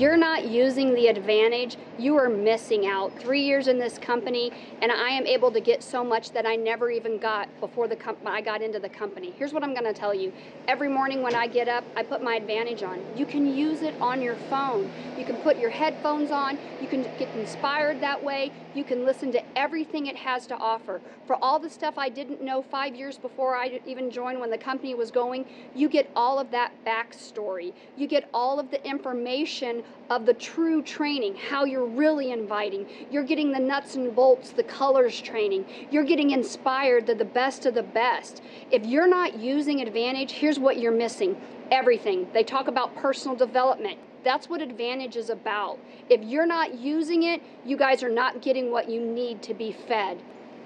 you're not using the advantage, you are missing out. 3 years in this company, and I am able to get so much that I never even got before I got into the company. Here's what I'm going to tell you. Every morning when I get up, I put my advantage on. You can use it on your phone. You can put your headphones on. You can get inspired that way. You can listen to everything it has to offer. For all the stuff I didn't know 5 years before I even joined when the company was going, you get all of that backstory. You get all of the information of the true training, how you're really inviting. You're getting the nuts and bolts, the colors training. You're getting inspired to the best of the best. If you're not using Advantage, here's what you're missing. Everything. They talk about personal development. That's what Advantage is about. If you're not using it, you guys are not getting what you need to be fed.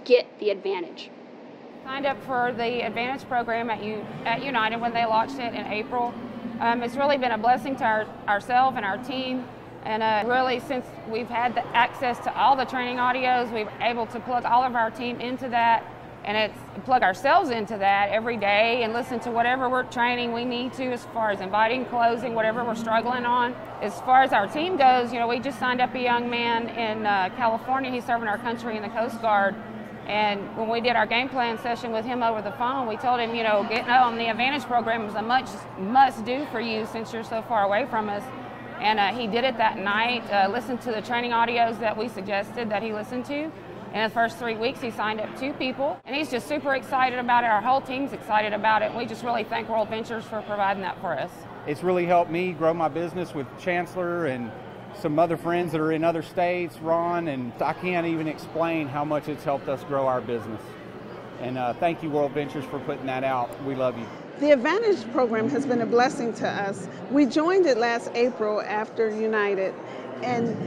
Get the Advantage. Signed up for the Advantage program at United when they launched it in April. It's really been a blessing to ourselves and our team. And really, since we've had the access to all the training audios, we've been able to plug all of our team into that, and plug ourselves into that every day and listen to whatever we're training we need to as far as inviting, closing, whatever we're struggling on. As far as our team goes, we just signed up a young man in California. He's serving our country in the Coast Guard. And when we did our game plan session with him over the phone, we told him, getting on the Advantage program is a must do for you since you're so far away from us. And he did it that night, listened to the training audios that we suggested that he listened to. In the first 3 weeks, he signed up 2 people, and he's just super excited about it. Our whole team's excited about it. We just really thank World Ventures for providing that for us. It's really helped me grow my business with Chancellor and some other friends that are in other states, Ron, and I can't even explain how much it's helped us grow our business. And thank you, World Ventures, for putting that out. We love you. The Advantage program has been a blessing to us. We joined it last April after United, and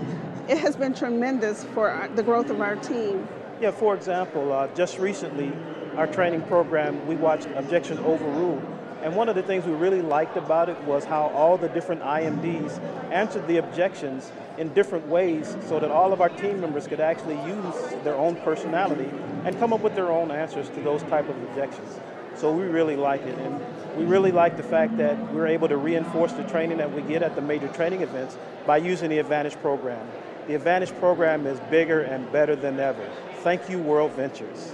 it has been tremendous for the growth of our team. Yeah, for example, just recently, our training program, we watched Objection Overruled. And one of the things we really liked about it was how all the different IMDs answered the objections in different ways so that all of our team members could actually use their own personality and come up with their own answers to those type of objections. So we really like it, and we really like the fact that we're able to reinforce the training that we get at the major training events by using the Advantage program. The Advantage program is bigger and better than ever. Thank you, World Ventures.